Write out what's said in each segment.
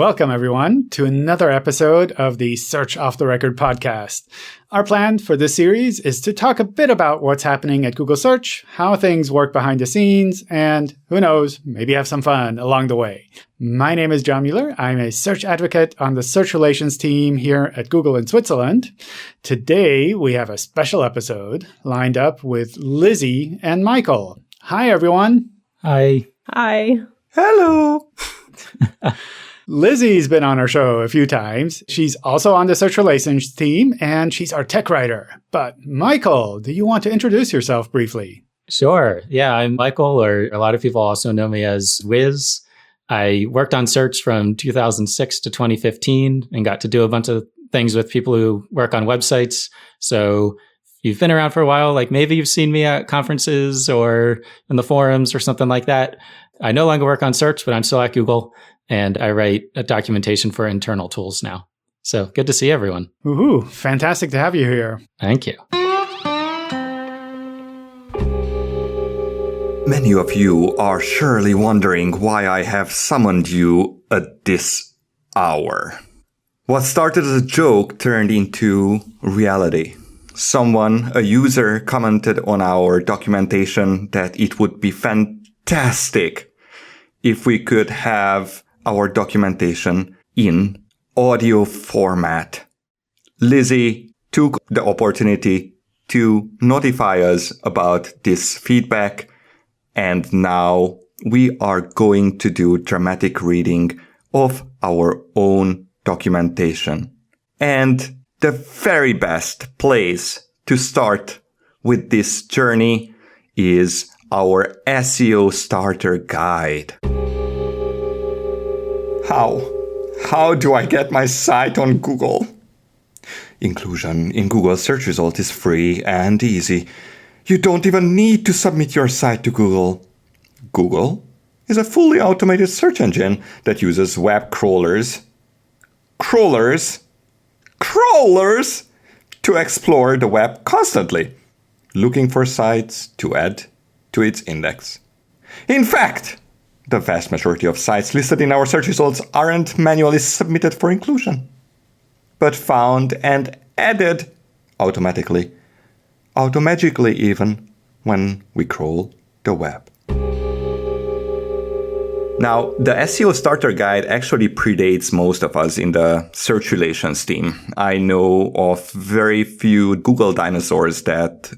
Welcome, everyone, to another episode of the Search Off the Record podcast. Our plan for this series is to talk a bit about what's happening at Google Search, how things work behind the scenes, and who knows, maybe have some fun along the way. My name is John Mueller. I'm a search advocate on the search relations team here at Google in Switzerland. Today, we have a special episode lined up with Lizzi and Michael. Hi, everyone. Hi. Hi. Hello. Lizzi's been on our show a few times. She's also on the search relations team, and she's our tech writer. But Michael, do you want to introduce yourself briefly? Sure. Yeah, I'm Michael, or a lot of people also know me as Wiz. I worked on search from 2006 to 2015 and got to do a bunch of things with people who work on websites. So if you've been around for a while, like maybe you've seen me at conferences or in the forums or something like that. I no longer work on search, but I'm still at Google. And I write a documentation for internal tools now. So good to see everyone. Woohoo! Fantastic to have you here. Thank you. Many of you are surely wondering why I have summoned you at this hour. What started as a joke turned into reality. Someone, a user, commented on our documentation that it would be fantastic if we could have our documentation in audio format. Lizzi took the opportunity to notify us about this feedback, and now we are going to do dramatic reading of our own documentation. And the very best place to start with this journey is our SEO Starter guide. How do I get my site on Google? Inclusion in Google search result is free and easy. You don't even need to submit your site to Google. Google is a fully automated search engine that uses web crawlers to explore the web constantly, looking for sites to add to its index. In fact, the vast majority of sites listed in our search results aren't manually submitted for inclusion, but found and added automatically even, when we crawl the web. Now, the SEO Starter Guide actually predates most of us in the search relations team. I know of very few Google dinosaurs that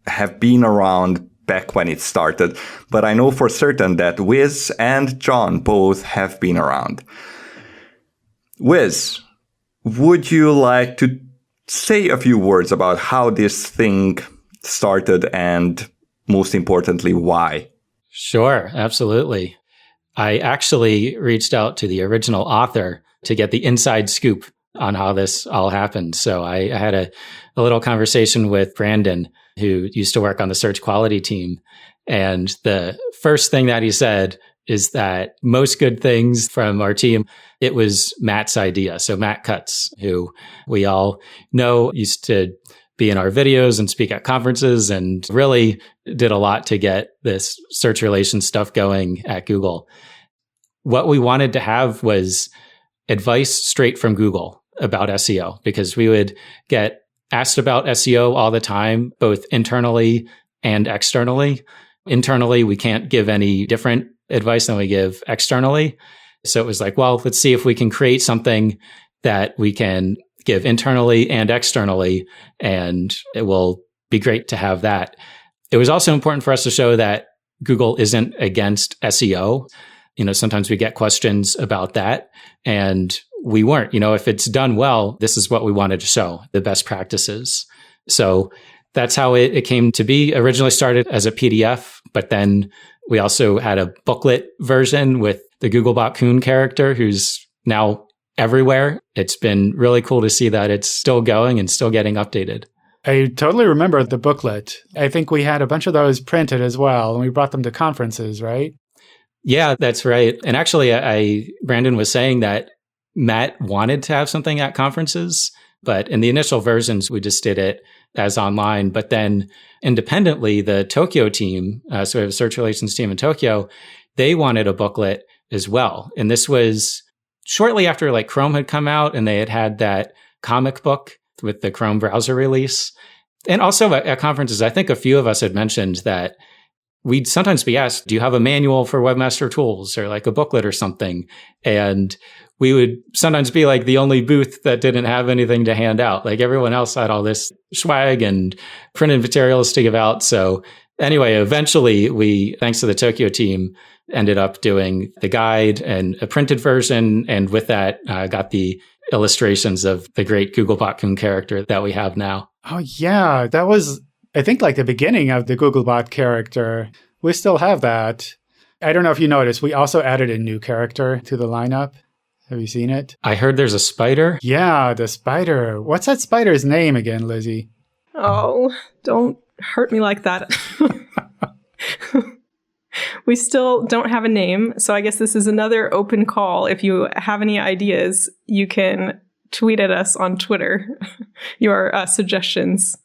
have been around back when it started, but I know for certain that Wiz and John both have been around. Wiz, would you like to say a few words about how this thing started and, most importantly, why? Sure, absolutely. I actually reached out to the original author to get the inside scoop on how this all happened. So I had a little conversation with Brandon, who used to work on the search quality team. And the first thing that he said is that most good things from our team, it was Matt's idea. So Matt Cutts, who we all know used to be in our videos and speak at conferences and really did a lot to get this search relations stuff going at Google. What we wanted to have was advice straight from Google about SEO, because we would get asked about SEO all the time, both internally and externally. Internally, we can't give any different advice than we give externally. So it was like, well, let's see if we can create something that we can give internally and externally, and it will be great to have that. It was also important for us to show that Google isn't against SEO. Sometimes we get questions about that, and we weren't. If it's done well, this is what we wanted to show, the best practices. So that's how it came to be. Originally started as a PDF, but then we also had a booklet version with the Googlebot Coon character, who's now everywhere. It's been really cool to see that it's still going and still getting updated. I totally remember the booklet. I think we had a bunch of those printed as well, and we brought them to conferences, right? Yeah, that's right. And actually, Brandon was saying that Matt wanted to have something at conferences, but in the initial versions, we just did it as online. But then independently, the Tokyo team, so we have a search relations team in Tokyo, they wanted a booklet as well. And this was shortly after like Chrome had come out and they had that comic book with the Chrome browser release. And also at conferences, I think a few of us had mentioned that we'd sometimes be asked, do you have a manual for Webmaster Tools or like a booklet or something? And we would sometimes be like the only booth that didn't have anything to hand out. Like everyone else had all this swag and printed materials to give out. So anyway, eventually we, thanks to the Tokyo team, ended up doing the guide and a printed version. And with that, got the illustrations of the great Googlebot Kun character that we have now. Oh, yeah. That was, I think, like the beginning of the Googlebot character. We still have that. I don't know if you noticed, we also added a new character to the lineup. Have you seen it? I heard there's a spider. Yeah, the spider. What's that spider's name again, Lizzie? Oh, don't hurt me like that. We still don't have a name, so I guess this is another open call. If you have any ideas, you can tweet at us on Twitter your suggestions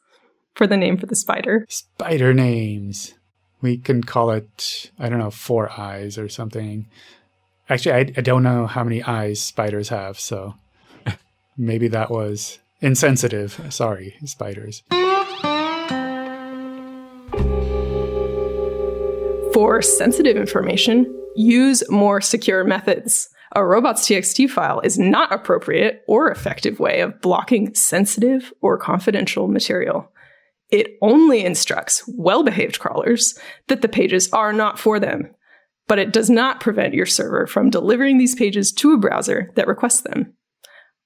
for the name for the spider. Spider names. We can call it, I don't know, 4 eyes or something. Actually, I don't know how many eyes spiders have, so maybe that was insensitive. Sorry, spiders. For sensitive information, use more secure methods. A robots.txt file is not appropriate or effective way of blocking sensitive or confidential material. It only instructs well-behaved crawlers that the pages are not for them, but it does not prevent your server from delivering these pages to a browser that requests them.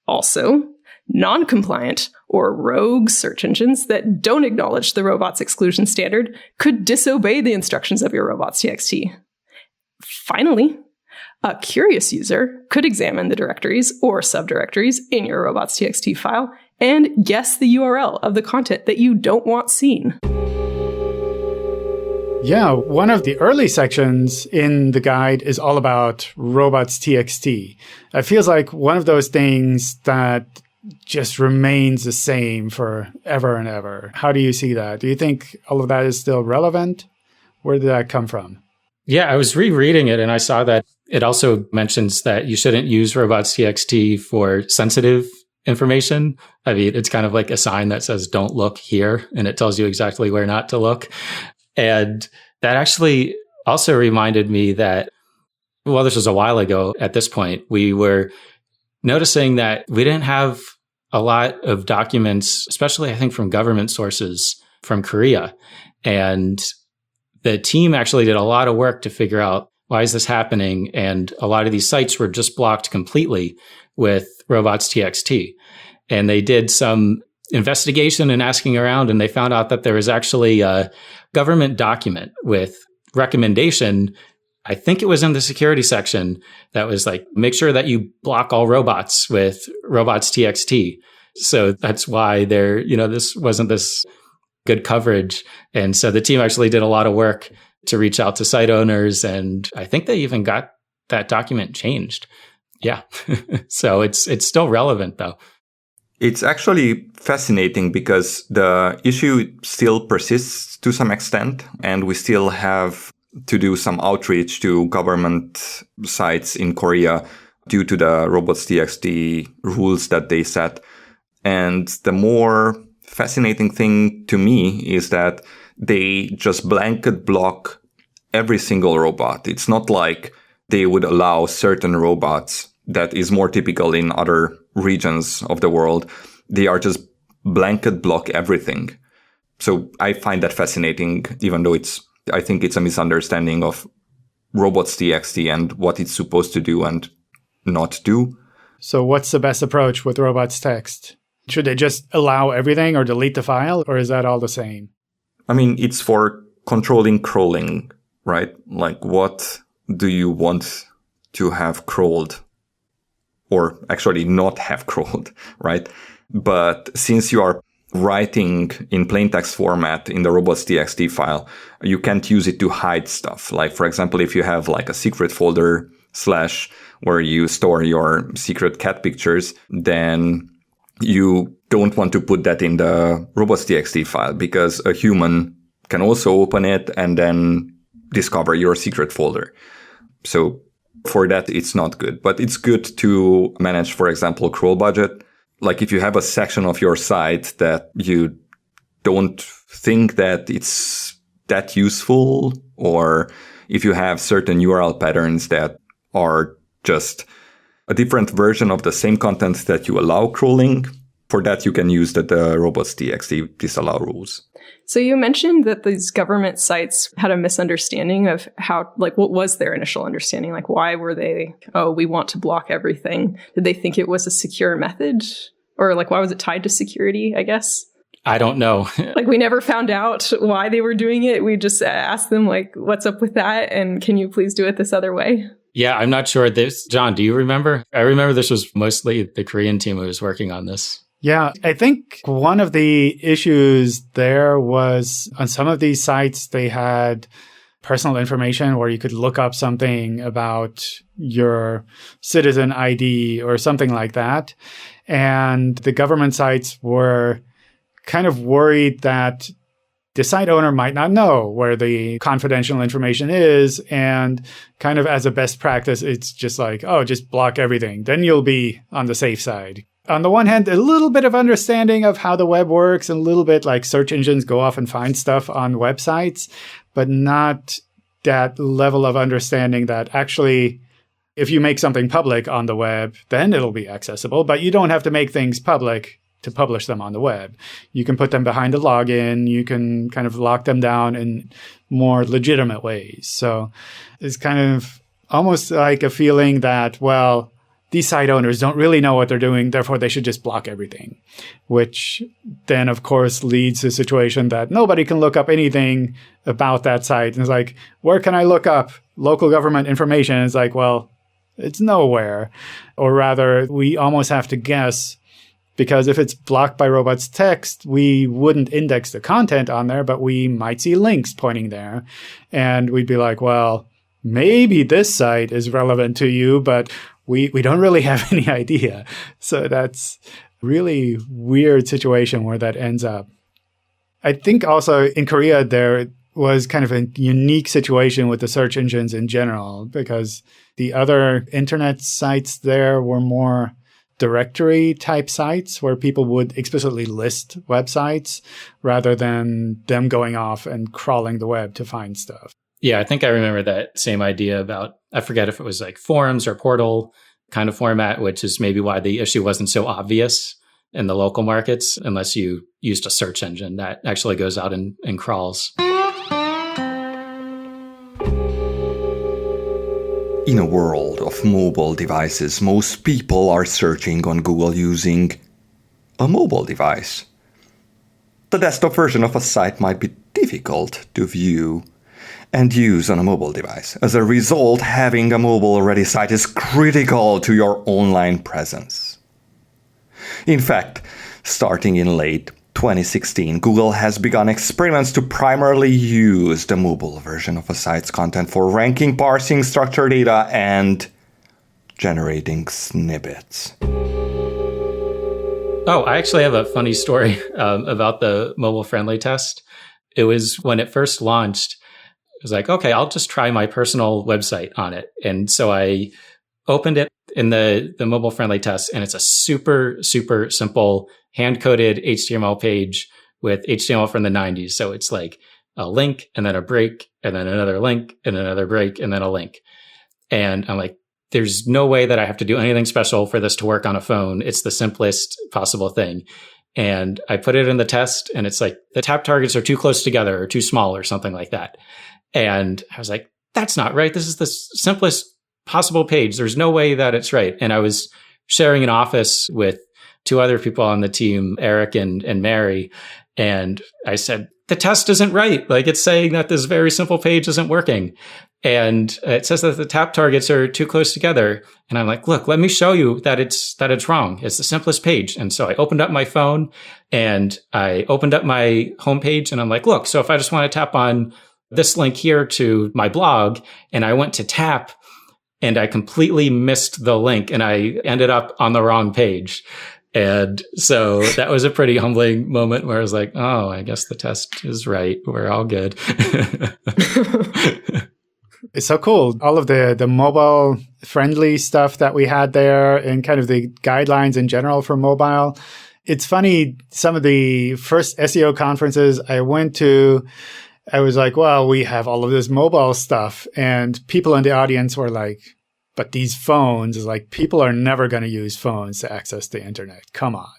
Also, non-compliant or rogue search engines that don't acknowledge the robots exclusion standard could disobey the instructions of your robots.txt. Finally, a curious user could examine the directories or subdirectories in your robots.txt file and guess the URL of the content that you don't want seen. Yeah, one of the early sections in the guide is all about robots.txt. It feels like one of those things that just remains the same for ever and ever. How do you see that? Do you think all of that is still relevant? Where did that come from? Yeah, I was rereading it and I saw that it also mentions that you shouldn't use robots.txt for sensitive information. I mean, it's kind of like a sign that says, don't look here, and it tells you exactly where not to look. And that actually also reminded me that, well, this was a while ago at this point, we were noticing that we didn't have a lot of documents, especially I think from government sources from Korea. And the team actually did a lot of work to figure out why is this happening? And a lot of these sites were just blocked completely with robots.txt. And they did some investigation and asking around, and they found out that there was actually a government document with recommendation. I think it was in the security section that was like, make sure that you block all robots with robots.txt. So that's why this wasn't this good coverage. And so the team actually did a lot of work to reach out to site owners. And I think they even got that document changed. Yeah. So it's still relevant though. It's actually fascinating because the issue still persists to some extent, and we still have to do some outreach to government sites in Korea due to the robots.txt rules that they set. And the more fascinating thing to me is that they just blanket block every single robot. It's not like they would allow certain robots that is more typical in other regions of the world. They are just blanket block everything. So I find that fascinating, even though I think it's a misunderstanding of robots.txt and what it's supposed to do and not do. So what's the best approach with robots.txt? Should they just allow everything or delete the file, or is that all the same? I mean, it's for controlling crawling, right? Like, what do you want to have crawled? Or actually not have crawled, right? But since you are writing in plain text format in the robots.txt file, you can't use it to hide stuff. Like, for example, if you have like a secret folder / where you store your secret cat pictures, then you don't want to put that in the robots.txt file because a human can also open it and then discover your secret folder. So For that, it's not good. But it's good to manage, for example, crawl budget. Like if you have a section of your site that you don't think that it's that useful, or if you have certain URL patterns that are just a different version of the same content that you allow crawling, for that you can use the robots.txt disallow rules. So you mentioned that these government sites had a misunderstanding of how, like, what was their initial understanding? Like, why were they, oh, we want to block everything? Did they think it was a secure method? Or like, why was it tied to security, I guess? I don't know. Like, we never found out why they were doing it. We just asked them, like, what's up with that? And can you please do it this other way? Yeah, I'm not sure. John, do you remember? I remember this was mostly the Korean team who was working on this. Yeah, I think one of the issues there was on some of these sites, they had personal information where you could look up something about your citizen ID or something like that. And the government sites were kind of worried that the site owner might not know where the confidential information is. And kind of as a best practice, it's just like, oh, just block everything. Then you'll be on the safe side. On the one hand, a little bit of understanding of how the web works, and a little bit like search engines go off and find stuff on websites, but not that level of understanding that actually, if you make something public on the web, then it'll be accessible, but you don't have to make things public to publish them on the web. You can put them behind a login. You can kind of lock them down in more legitimate ways. So it's kind of almost like a feeling that, well, these site owners don't really know what they're doing, therefore they should just block everything, which then, of course, leads to a situation that nobody can look up anything about that site. And it's like, where can I look up local government information? And it's like, well, it's nowhere. Or rather, we almost have to guess, because if it's blocked by robots.txt, we wouldn't index the content on there, but we might see links pointing there. And we'd be like, well, maybe this site is relevant to you, but we don't really have any idea. So that's really weird situation where that ends up. I think also in Korea, there was kind of a unique situation with the search engines in general, because the other internet sites there were more directory type sites where people would explicitly list websites rather than them going off and crawling the web to find stuff. Yeah, I think I remember that same idea about, I forget if it was like forums or portal kind of format, which is maybe why the issue wasn't so obvious in the local markets, unless you used a search engine that actually goes out and crawls. In a world of mobile devices, most people are searching on Google using a mobile device. The desktop version of a site might be difficult to view and use on a mobile device. As a result, having a mobile-ready site is critical to your online presence. In fact, starting in late 2016, Google has begun experiments to primarily use the mobile version of a site's content for ranking, parsing structured data, and generating snippets. Oh, I actually have a funny story about the mobile-friendly test. It was when it first launched, it was like, okay, I'll just try my personal website on it. And so I opened it in the mobile-friendly test, and it's a super, super simple hand-coded HTML page with HTML from the 90s. So it's like a link and then a break and then another link and another break and then a link. And I'm like, there's no way that I have to do anything special for this to work on a phone. It's the simplest possible thing. And I put it in the test, and it's like the tap targets are too close together or too small or something like that. And I was like, that's not right. This is the simplest possible page. There's no way that it's right. And I was sharing an office with two other people on the team, Eric and Mary. And I said, the test isn't right. Like, it's saying that this very simple page isn't working. And it says that the tap targets are too close together. And I'm like, look, let me show you that it's wrong. It's the simplest page. And so I opened up my phone and I opened up my homepage, and I'm like, look, so if I just want to tap on this link here to my blog, and I went to tap and I completely missed the link and I ended up on the wrong page. And so that was a pretty humbling moment where I was like, oh, I guess the test is right. We're all good. It's so cool. All of the mobile friendly stuff that we had there and kind of the guidelines in general for mobile. It's funny, some of the first SEO conferences I went to, I was like, well, we have all of this mobile stuff. And people in the audience were like, but these phones is like, people are never going to use phones to access the internet. Come on.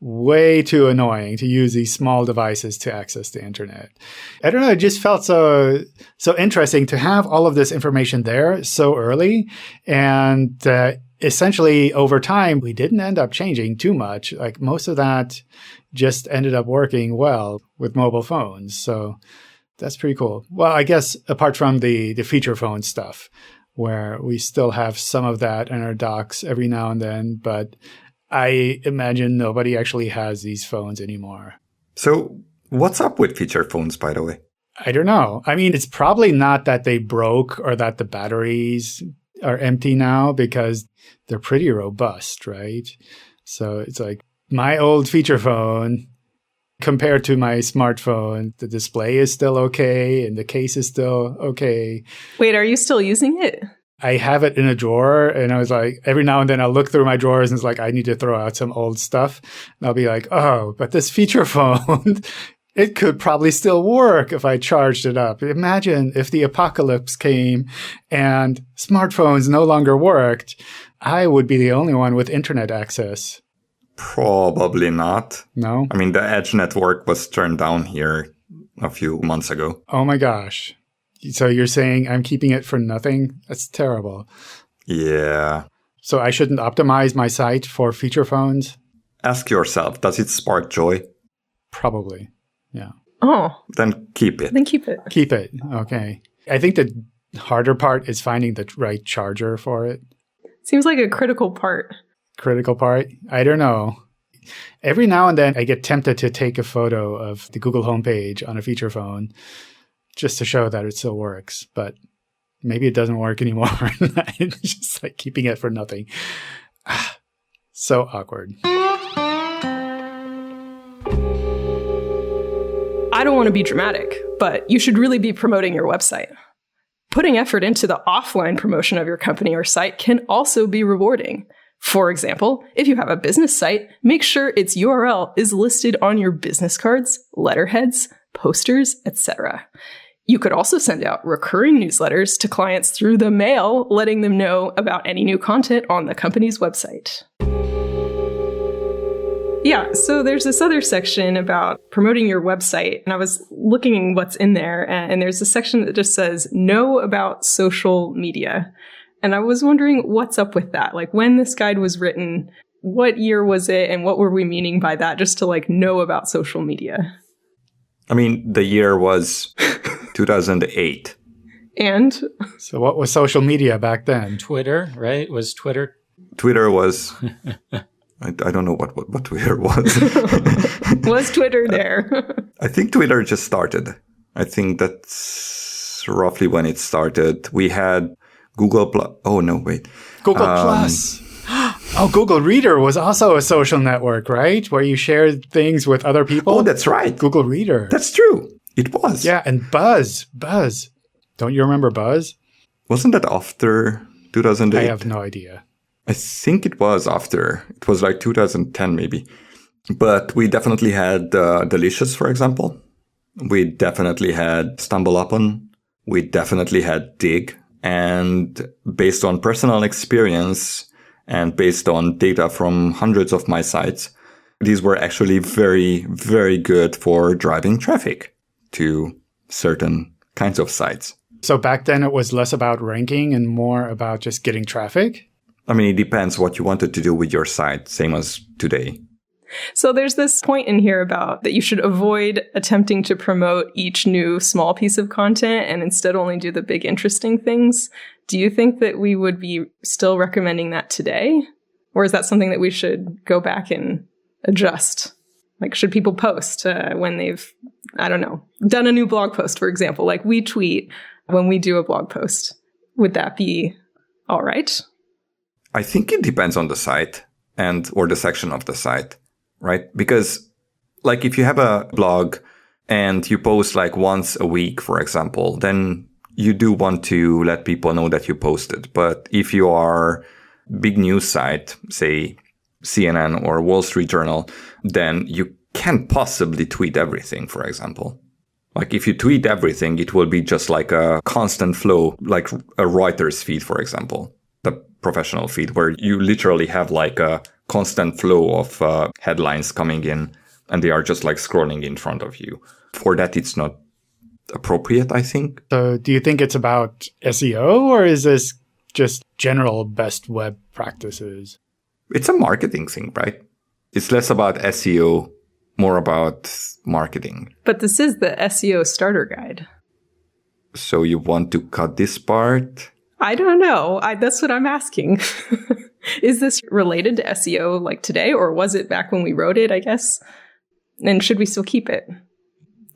Way too annoying to use these small devices to access the internet. I don't know. It just felt so interesting to have all of this information there so early. And essentially over time, we didn't end up changing too much. Like most of that just ended up working well with mobile phones. So that's pretty cool. Well, I guess apart from the feature phone stuff, where we still have some of that in our docs every now and then, but I imagine nobody actually has these phones anymore. So what's up with feature phones, by the way? I don't know. I mean, it's probably not that they broke or that the batteries are empty now because they're pretty robust, right? So it's like my old feature phone compared to my smartphone, the display is still okay and the case is still okay. Wait, are you still using it? I have it in a drawer, and I was like, every now and then I'll look through my drawers and it's like, I need to throw out some old stuff. And I'll be like, oh, but this feature phone, it could probably still work if I charged it up. Imagine if the apocalypse came and smartphones no longer worked. I would be the only one with internet access. Probably not. No? I mean, the Edge network was turned down here a few months ago. Oh my gosh. So you're saying I'm keeping it for nothing? That's terrible. Yeah. So I shouldn't optimize my site for feature phones? Ask yourself, does it spark joy? Probably. Yeah. Oh. Then keep it. Then keep it. Keep it. Okay. I think the harder part is finding the right charger for it. Seems like a critical part. Critical part? I don't know. Every now and then I get tempted to take a photo of the Google homepage on a feature phone just to show that it still works, but maybe it doesn't work anymore. It's just like keeping it for nothing. So awkward. I don't want to be dramatic, but you should really be promoting your website. Putting effort into the offline promotion of your company or site can also be rewarding. For example, if you have a business site, make sure its URL is listed on your business cards, letterheads, posters, etc. You could also send out recurring newsletters to clients through the mail, letting them know about any new content on the company's website. Yeah, so there's this other section about promoting your website, and I was looking what's in there, and there's a section that just says, know about social media. And I was wondering what's up with that? Like when this guide was written, what year was it, and what were we meaning by that, just to like know about social media? I mean, the year was 2008. And? So what was social media back then? Twitter, right? Was Twitter? Twitter was... I don't know what Twitter was. Was Twitter there? I think Twitter just started. I think that's roughly when it started. We had Google Plus. Oh, no, wait. Google Plus. Oh, Google Reader was also a social network, right? Where you shared things with other people. Oh, that's right. Google Reader. That's true. It was. Yeah, and Buzz. Don't you remember Buzz? Wasn't that after 2008? I have no idea. I think it was after. It was like 2010 maybe. But we definitely had Delicious, for example. We definitely had StumbleUpon. We definitely had Dig. And based on personal experience and based on data from hundreds of my sites, these were actually very, very good for driving traffic to certain kinds of sites. So back then it was less about ranking and more about just getting traffic? I mean, it depends what you wanted to do with your site, same as today. So there's this point in here about that you should avoid attempting to promote each new small piece of content and instead only do the big interesting things. Do you think that we would be still recommending that today? Or is that something that we should go back and adjust? Like, should people post when they've, I don't know, done a new blog post, for example? Like we tweet when we do a blog post. Would that be all right? I think it depends on the site or the section of the site, right? Because like if you have a blog and you post like once a week, for example, then you do want to let people know that you posted. But if you are big news site, say CNN or Wall Street Journal, then you can't possibly tweet everything, for example. Like if you tweet everything, it will be just like a constant flow, like a Reuters feed, for example, the professional feed, where you literally have like a constant flow of headlines coming in and they are just like scrolling in front of you. For that, it's not appropriate, I think. So do you think it's about SEO or is this just general best web practices? It's a marketing thing, right? It's less about SEO, more about marketing. But this is the SEO Starter Guide. So you want to cut this part? I don't know. That's what I'm asking. Is this related to SEO like today, or was it back when we wrote it, I guess? And should we still keep it?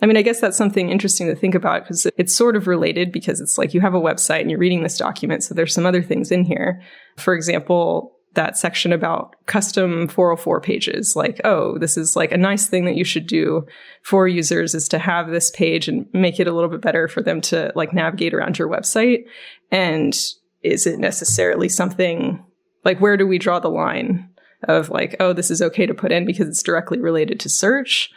I mean, I guess that's something interesting to think about because it's sort of related because it's like you have a website and you're reading this document. So there's some other things in here. For example, that section about custom 404 pages, like, oh, this is like a nice thing that you should do for users is to have this page and make it a little bit better for them to like navigate around your website. And is it necessarily something like, where do we draw the line of like, oh, this is okay to put in because it's directly related to search?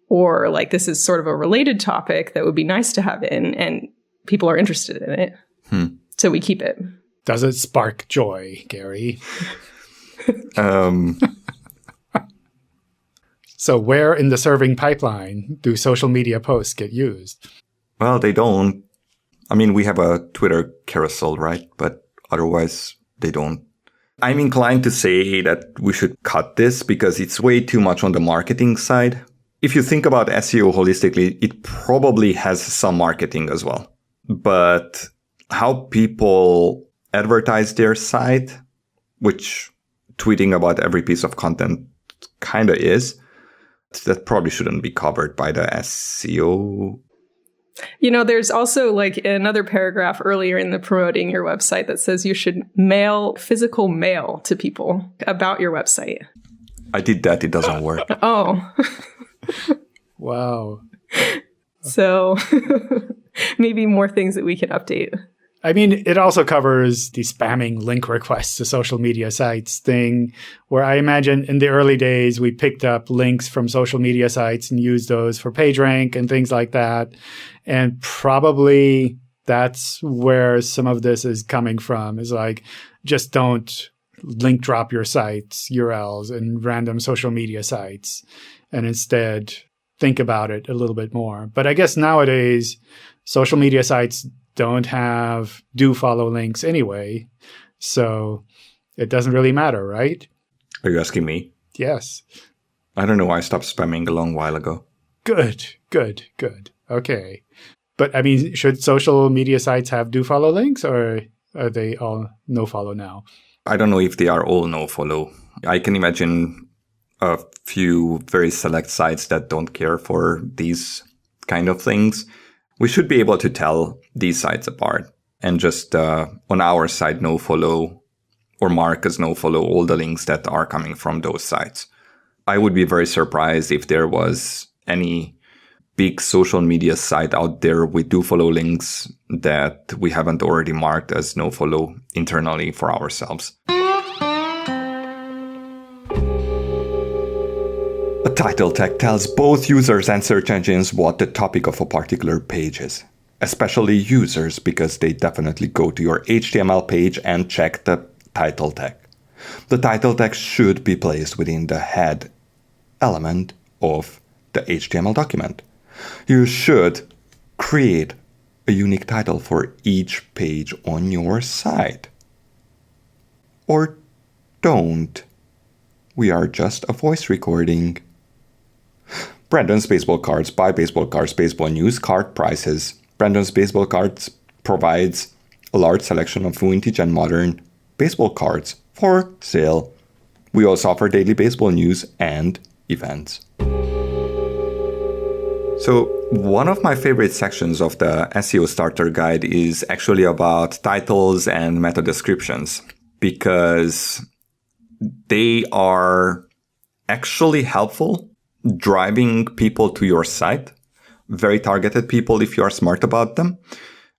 Or like, this is sort of a related topic that would be nice to have in and people are interested in it. So we keep it. Does it spark joy, Gary? So where in the serving pipeline do social media posts get used? Well, they don't. I mean, we have a Twitter carousel, right? But otherwise, they don't. I'm inclined to say that we should cut this because it's way too much on the marketing side. If you think about SEO holistically, it probably has some marketing as well. But how people advertise their site, which tweeting about every piece of content kind of is, that probably shouldn't be covered by the SEO. You know, there's also like another paragraph earlier in the promoting your website that says you should mail physical mail to people about your website. I did that. It doesn't work. Oh. Wow. So maybe more things that we can update. I mean, it also covers the spamming link requests to social media sites thing, where I imagine in the early days, we picked up links from social media sites and used those for PageRank and things like that. And probably that's where some of this is coming from, is like, just don't link drop your site's URLs in random social media sites, and instead think about it a little bit more. But I guess nowadays, social media sites don't have do follow links anyway, so it doesn't really matter, right? Are you asking me? Yes. I don't know why I stopped spamming a long while ago. Good. Okay. But I mean, should social media sites have do follow links, or are they all no follow now? I don't know if they are all no follow. I can imagine a few very select sites that don't care for these kind of things. We should be able to tell these sites apart and just on our side no follow or mark as no follow all the links that are coming from those sites. I would be very surprised if there was any big social media site out there with do follow links that we haven't already marked as no follow internally for ourselves. A title tag tells both users and search engines what the topic of a particular page is. Especially users, because they definitely go to your HTML page and check the title tag. The title tag should be placed within the head element of the HTML document. You should create a unique title for each page on your site. Or don't. We are just a voice recording. Brandon's Baseball Cards, buy baseball cards, baseball news, card prices. Brandon's Baseball Cards provides a large selection of vintage and modern baseball cards for sale. We also offer daily baseball news and events. So one of my favorite sections of the SEO Starter Guide is actually about titles and meta descriptions, because they are actually helpful driving people to your site, very targeted people if you are smart about them.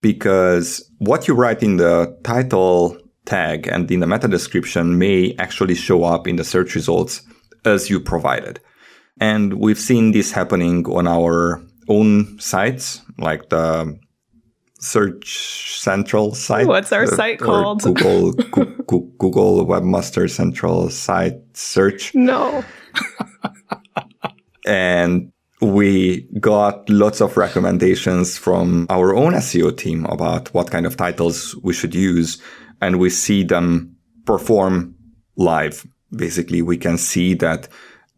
because what you write in the title tag and in the meta description may actually show up in the search results as you provided. And we've seen this happening on our own sites, like the Search Central site. What's our site called? Google Webmaster Central site search. No. And we got lots of recommendations from our own SEO team about what kind of titles we should use. And we see them perform live. Basically, we can see that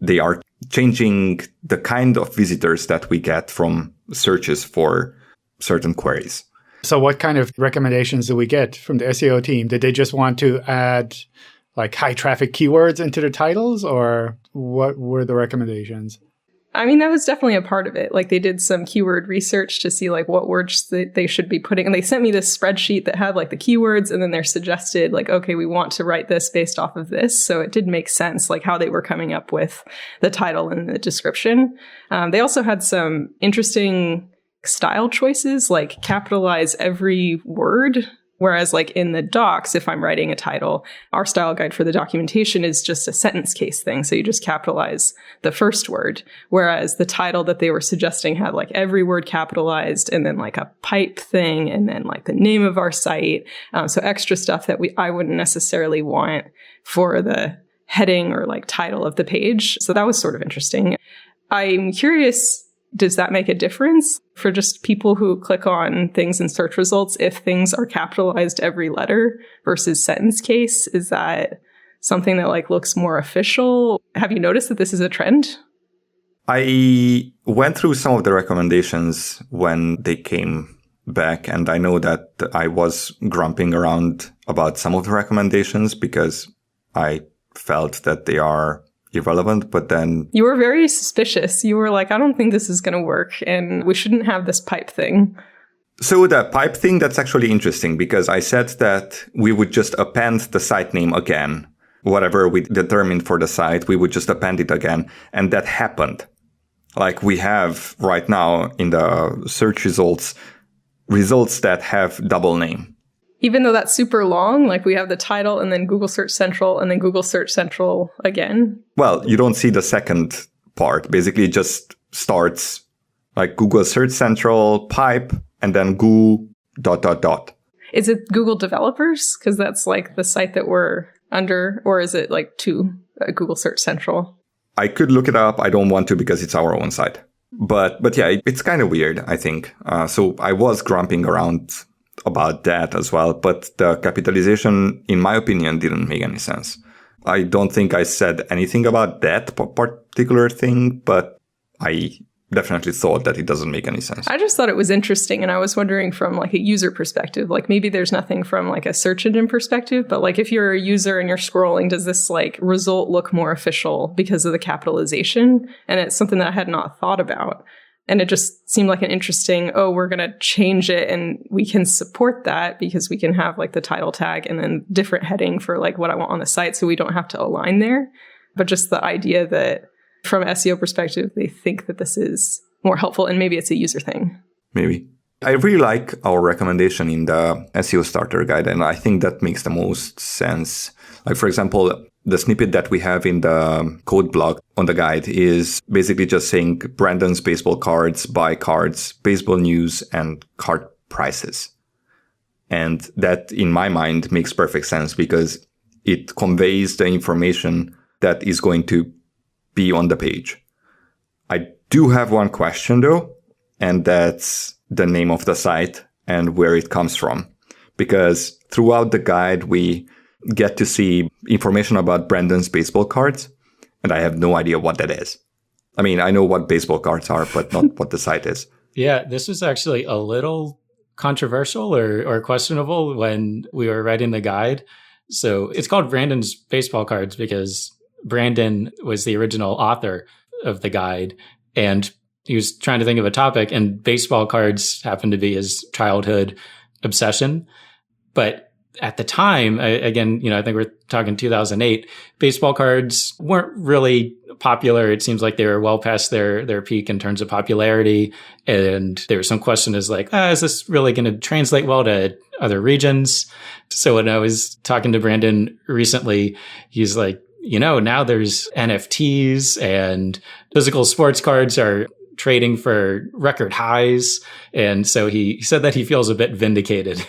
they are changing the kind of visitors that we get from searches for certain queries. So what kind of recommendations do we get from the SEO team? Did they just want to add like high traffic keywords into the titles, or what were the recommendations? I mean, that was definitely a part of it. Like, they did some keyword research to see like what words they should be putting. And they sent me this spreadsheet that had like the keywords, and then they're suggested like, okay, we want to write this based off of this. So it did make sense, like how they were coming up with the title and the description. They also had some interesting style choices, like capitalize every word. Whereas like in the docs, if I'm writing a title, our style guide for the documentation is just a sentence case thing. So you just capitalize the first word. Whereas the title that they were suggesting had like every word capitalized, and then like a pipe thing, and then like the name of our site. So extra stuff that I wouldn't necessarily want for the heading or like title of the page. So that was sort of interesting. I'm curious, does that make a difference for just people who click on things in search results if things are capitalized every letter versus sentence case? Is that something that like looks more official? Have you noticed that this is a trend? I went through some of the recommendations when they came back, and I know that I was grumping around about some of the recommendations because I felt that they are irrelevant, but then... You were very suspicious. You were like, I don't think this is going to work, and we shouldn't have this pipe thing. So the pipe thing, that's actually interesting, because I said that we would just append the site name again. Whatever we determined for the site, we would just append it again. And that happened. Like we have right now in the search results that have double name. Even though that's super long, like we have the title and then Google Search Central and then Google Search Central again. Well, you don't see the second part. Basically, it just starts like Google Search Central, pipe, and then Google ... Is it Google Developers? Because that's like the site that we're under, or is it like to Google Search Central? I could look it up. I don't want to because it's our own site. But yeah, it's kind of weird, I think. So I was grumping around about that as well, but the capitalization, in my opinion, didn't make any sense. I don't think I said anything about that particular thing, but I definitely thought that it doesn't make any sense. I just thought it was interesting, and I was wondering from like a user perspective, like maybe there's nothing from like a search engine perspective, but like if you're a user and you're scrolling, does this like result look more official because of the capitalization? And it's something that I had not thought about. And it just seemed like an interesting, we're going to change it, and we can support that because we can have like the title tag and then different heading for like what I want on the site, so we don't have to align there. But just the idea that from an SEO perspective, they think that this is more helpful, and maybe it's a user thing. Maybe. I really like our recommendation in the SEO Starter guide, and I think that makes the most sense. Like, for example, the snippet that we have in the code blog on the guide is basically just saying Brandon's baseball cards, buy cards, baseball news, and card prices. And that, in my mind, makes perfect sense because it conveys the information that is going to be on the page. I do have one question, though, and that's the name of the site and where it comes from. Because throughout the guide, we get to see information about Brandon's baseball cards, and I have no idea what that is. I mean, I know what baseball cards are, but not what the site is. Yeah, this was actually a little controversial or questionable when we were writing the guide. So it's called Brandon's baseball cards because Brandon was the original author of the guide, and he was trying to think of a topic, and baseball cards happened to be his childhood obsession. But at the time, again, I think we're talking 2008, baseball cards weren't really popular. It seems like they were well past their peak in terms of popularity. And there was some question is like, is this really going to translate well to other regions? So when I was talking to Brandon recently, he's like, now there's NFTs and physical sports cards are trading for record highs. And so he said that he feels a bit vindicated.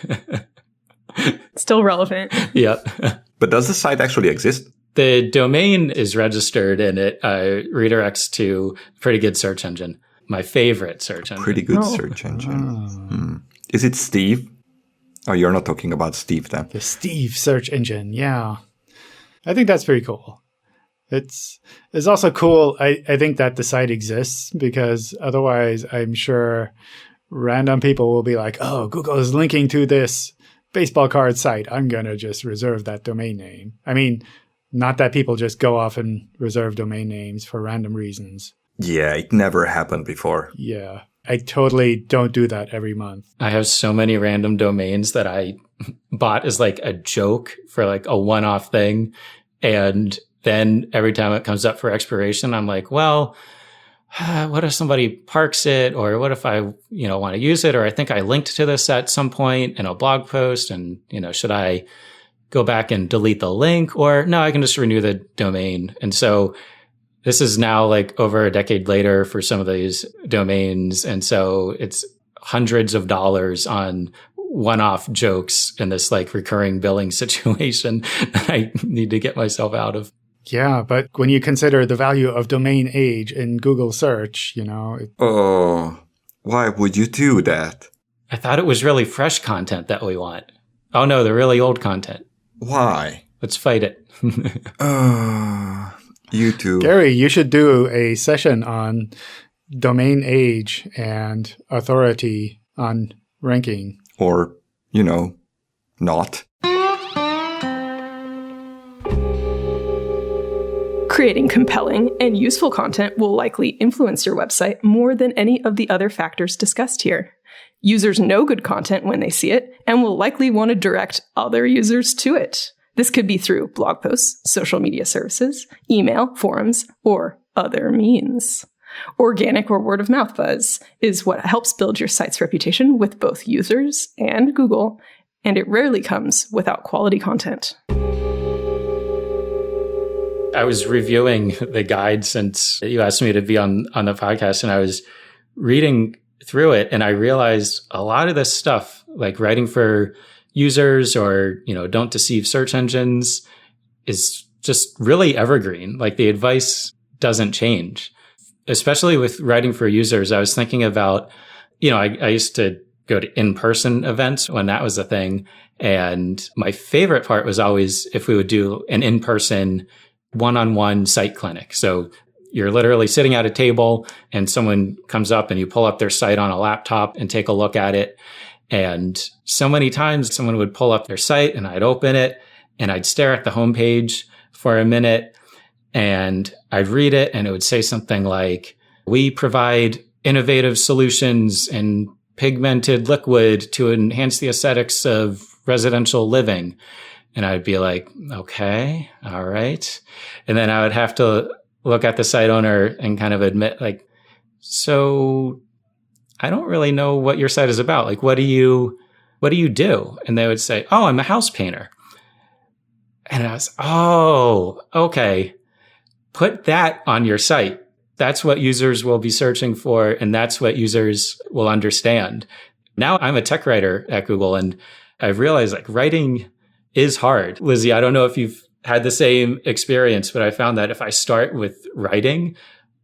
Still relevant. Yep. But does the site actually exist? The domain is registered and it redirects to a pretty good search engine. My favorite search engine. Pretty good search engine. Is it Steve? Oh, you're not talking about Steve then. The Steve search engine. Yeah. I think that's pretty cool. It's also cool, I think, that the site exists, because otherwise I'm sure random people will be like, oh, Google is linking to this baseball card site. I'm going to just reserve that domain name. I mean, not that people just go off and reserve domain names for random reasons. Yeah, it never happened before. Yeah, I totally don't do that every month. I have so many random domains that I bought as like a joke for like a one-off thing. And then every time it comes up for expiration, I'm like, well, what if somebody parks it? Or what if I, want to use it? Or I think I linked to this at some point in a blog post, and, should I go back and delete the link? Or no, I can just renew the domain. And so this is now like over a decade later for some of these domains. And so it's hundreds of dollars on one-off jokes in this like recurring billing situation that I need to get myself out of. Yeah, but when you consider the value of domain age in Google search, Oh, why would you do that? I thought it was really fresh content that we want. Oh no, the really old content. Why? Let's fight it. You too. Gary, you should do a session on domain age and authority on ranking. Or, not. Creating compelling and useful content will likely influence your website more than any of the other factors discussed here. Users know good content when they see it and will likely want to direct other users to it. This could be through blog posts, social media services, email, forums, or other means. Organic or word of mouth buzz is what helps build your site's reputation with both users and Google, and it rarely comes without quality content. I was reviewing the guide since you asked me to be on the podcast, and I was reading through it, and I realized a lot of this stuff, like writing for users or, don't deceive search engines, is just really evergreen. Like the advice doesn't change. Especially with writing for users, I was thinking about, I used to go to in-person events when that was a thing. And my favorite part was always if we would do an in-person one-on-one site clinic. So you're literally sitting at a table and someone comes up and you pull up their site on a laptop and take a look at it. And so many times someone would pull up their site and I'd open it and I'd stare at the homepage for a minute and I'd read it and it would say something like, we provide innovative solutions in pigmented liquid to enhance the aesthetics of residential living. And I'd be like, okay, all right. And then I would have to look at the site owner and kind of admit like, so I don't really know what your site is about. Like, what do you do? And they would say, oh, I'm a house painter. And I was, oh, okay. Put that on your site. That's what users will be searching for. And that's what users will understand. Now I'm a tech writer at Google and I've realized like writing is hard. Lizzi, I don't know if you've had the same experience, but I found that if I start with writing,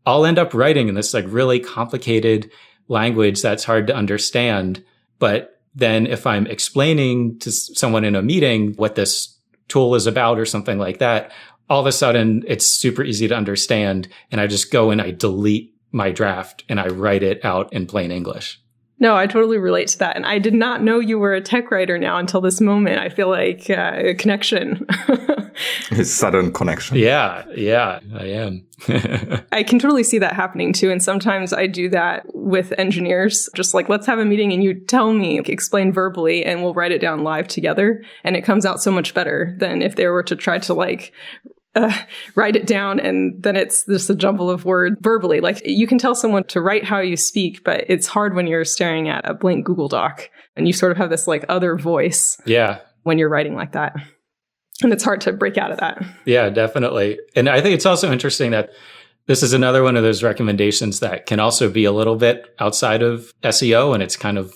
I'll end up writing in this like really complicated language that's hard to understand. But then if I'm explaining to someone in a meeting what this tool is about or something like that, all of a sudden it's super easy to understand. And I just go and I delete my draft and I write it out in plain English. No, I totally relate to that. And I did not know you were a tech writer now until this moment. I feel like a connection. His sudden connection. Yeah, I am. I can totally see that happening too. And sometimes I do that with engineers, just like, let's have a meeting and you tell me, explain verbally, and we'll write it down live together. And it comes out so much better than if they were to try to write it down and then it's just a jumble of words verbally. Like, you can tell someone to write how you speak, but it's hard when you're staring at a blank Google Doc and you sort of have this like other voice. Yeah. When you're writing like that. And it's hard to break out of that. Yeah, definitely. And I think it's also interesting that this is another one of those recommendations that can also be a little bit outside of SEO. And it's kind of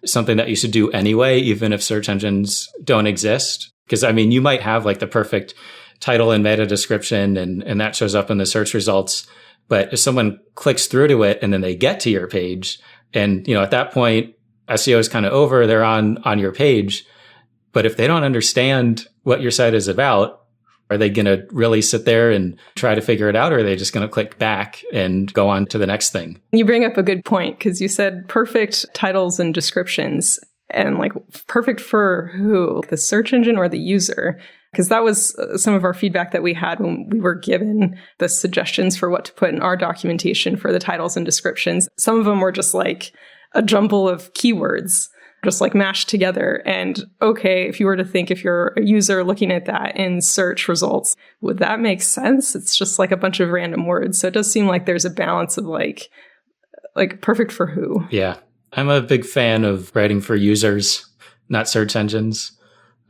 something that you should do anyway, even if search engines don't exist. Because I mean, you might have like the perfect title and meta description and that shows up in the search results. But if someone clicks through to it and then they get to your page and, at that point, SEO is kind of over, they're on your page. But if they don't understand what your site is about, are they going to really sit there and try to figure it out? Or are they just going to click back and go on to the next thing? You bring up a good point because you said perfect titles and descriptions and like perfect for who? The search engine or the user? Because that was some of our feedback that we had when we were given the suggestions for what to put in our documentation for the titles and descriptions. Some of them were just like a jumble of keywords, just like mashed together. And okay, if you were to think if you're a user looking at that in search results, would that make sense? It's just like a bunch of random words. So it does seem like there's a balance of like perfect for who. Yeah. I'm a big fan of writing for users, not search engines.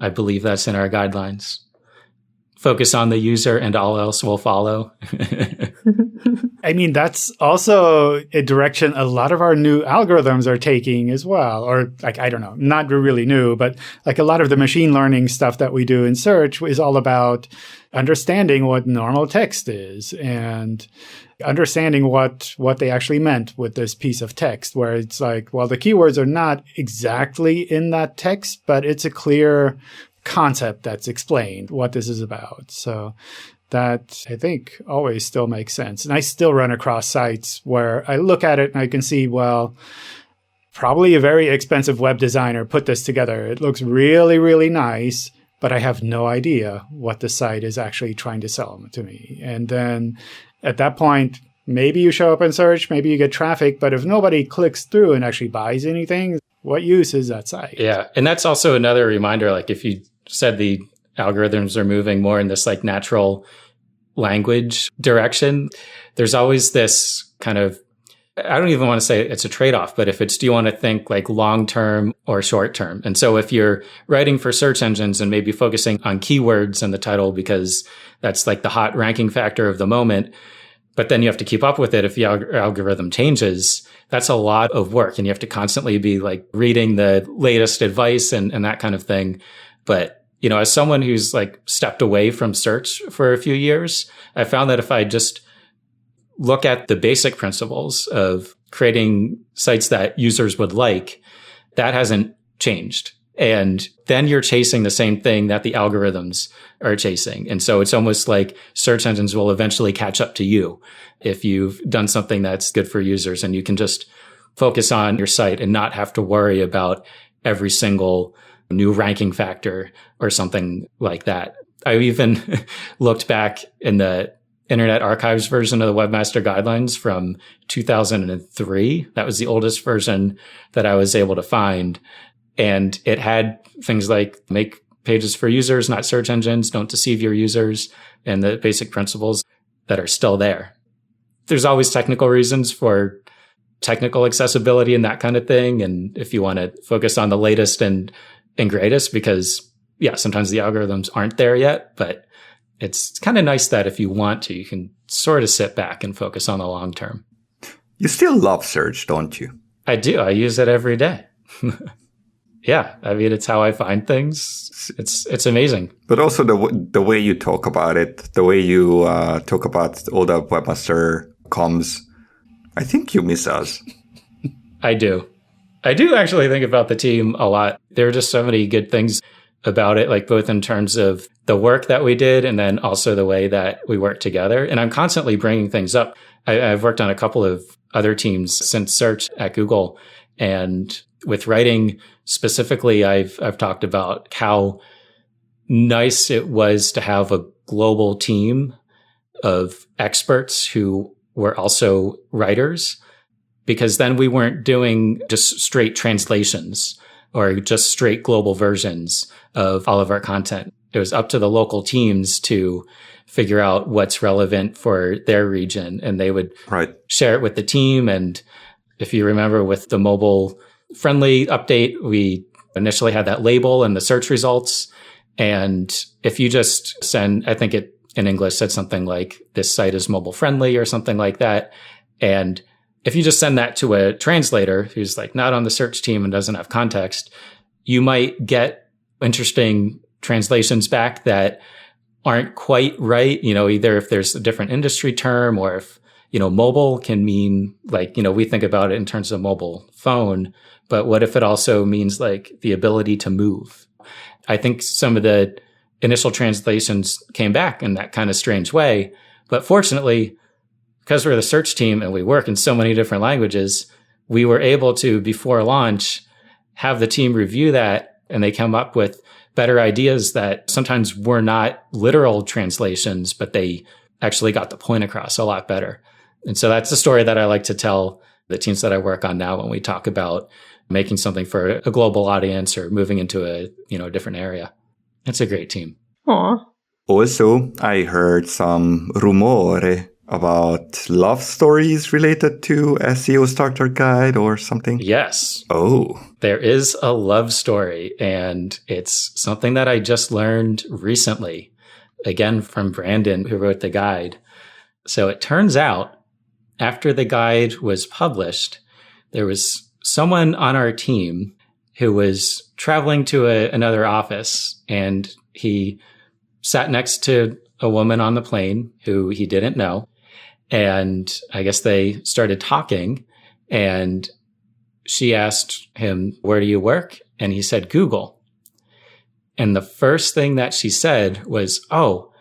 I believe that's in our guidelines. Focus on the user and all else will follow. I mean, that's also a direction a lot of our new algorithms are taking as well. Or like, I don't know, not really new, but like a lot of the machine learning stuff that we do in search is all about understanding what normal text is and understanding what they actually meant with this piece of text, where it's like, well, the keywords are not exactly in that text, but it's a clear concept that's explained what this is about. So that, I think, always still makes sense. And I still run across sites where I look at it and I can see, well, probably a very expensive web designer put this together. It looks really, really nice, but I have no idea what the site is actually trying to sell to me. And then at that point, maybe you show up in search, maybe you get traffic, but if nobody clicks through and actually buys anything, what use is that site? Yeah. And that's also another reminder, like if you said the algorithms are moving more in this like natural language direction, there's always this kind of, I don't even want to say it's a trade-off, but if it's, do you want to think like long-term or short-term? And so if you're writing for search engines and maybe focusing on keywords in the title because that's like the hot ranking factor of the moment, but then you have to keep up with it if the algorithm changes, that's a lot of work. And you have to constantly be like reading the latest advice and that kind of thing. But as someone who's like stepped away from search for a few years, I found that if I just look at the basic principles of creating sites that users would like, that hasn't changed. And then you're chasing the same thing that the algorithms are chasing. And so it's almost like search engines will eventually catch up to you if you've done something that's good for users and you can just focus on your site and not have to worry about every single new ranking factor or something like that. I even looked back in the Internet Archive's version of the Webmaster Guidelines from 2003. That was the oldest version that I was able to find. And it had things like make pages for users, not search engines, don't deceive your users, and the basic principles that are still there. There's always technical reasons for technical accessibility and that kind of thing. And if you want to focus on the latest and greatest, because sometimes the algorithms aren't there yet, but it's kind of nice that if you want to, you can sort of sit back and focus on the long term. You still love search, don't you? I do. I use it every day. Yeah. I mean, it's how I find things. It's amazing. But also the way you talk about it, the way you talk about all the Webmaster comms, I think you miss us. I do. I do actually think about the team a lot. There are just so many good things about it, like both in terms of the work that we did and then also the way that we work together. And I'm constantly bringing things up. I've worked on a couple of other teams since search at Google. And with writing specifically, I've talked about how nice it was to have a global team of experts who were also writers, because then we weren't doing just straight translations or just straight global versions of all of our content. It was up to the local teams to figure out what's relevant for their region, and they would share it with the team. And if you remember with the mobile friendly update, we initially had that label and the search results. And if you just send, I think it in English said something like, this site is mobile friendly or something like that. And if you just send that to a translator who's like not on the search team and doesn't have context, you might get interesting translations back that aren't quite right. Either if there's a different industry term, or if, mobile can mean like, we think about it in terms of mobile phone, but what if it also means like the ability to move? I think some of the initial translations came back in that kind of strange way. But fortunately, because we're the search team and we work in so many different languages, we were able to, before launch, have the team review that, and they come up with better ideas that sometimes were not literal translations, but they actually got the point across a lot better. And so that's the story that I like to tell the teams that I work on now when we talk about making something for a global audience or moving into a different area. It's a great team. Aw. Also, I heard some rumore about love stories related to SEO Starter Guide or something. Yes. Oh. There is a love story, and it's something that I just learned recently, again from Brandon, who wrote the guide. So it turns out, after the guide was published, there was someone on our team who was traveling to another office, and he sat next to a woman on the plane who he didn't know. And I guess they started talking, and she asked him, "Where do you work?" And he said, "Google." And the first thing that she said was, "Oh,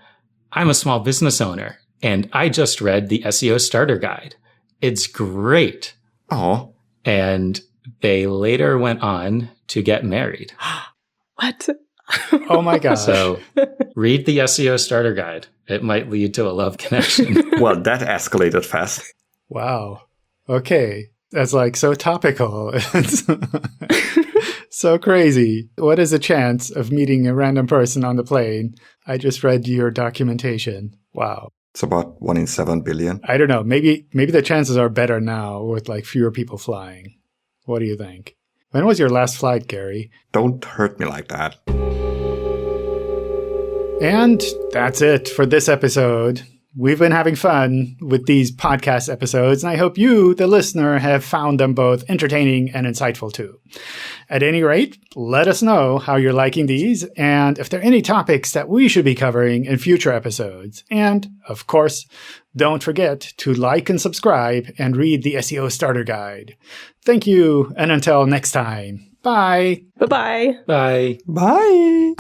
I'm a small business owner, and I just read the SEO Starter Guide. It's great." Oh. And they later went on to get married. What? Oh my gosh. So read the SEO Starter Guide. It might lead to a love connection. Well, that escalated fast. Wow. Okay. That's like so topical. It's so crazy. What is the chance of meeting a random person on the plane? I just read your documentation. Wow. It's about 1 in 7 billion. I don't know. Maybe the chances are better now with like fewer people flying. What do you think? When was your last flight, Gary? Don't hurt me like that. And that's it for this episode. We've been having fun with these podcast episodes, and I hope you, the listener, have found them both entertaining and insightful too. At any rate, let us know how you're liking these and if there are any topics that we should be covering in future episodes. And, of course, don't forget to like and subscribe and read the SEO Starter Guide. Thank you, and until next time, bye. Bye-bye. Bye. Bye.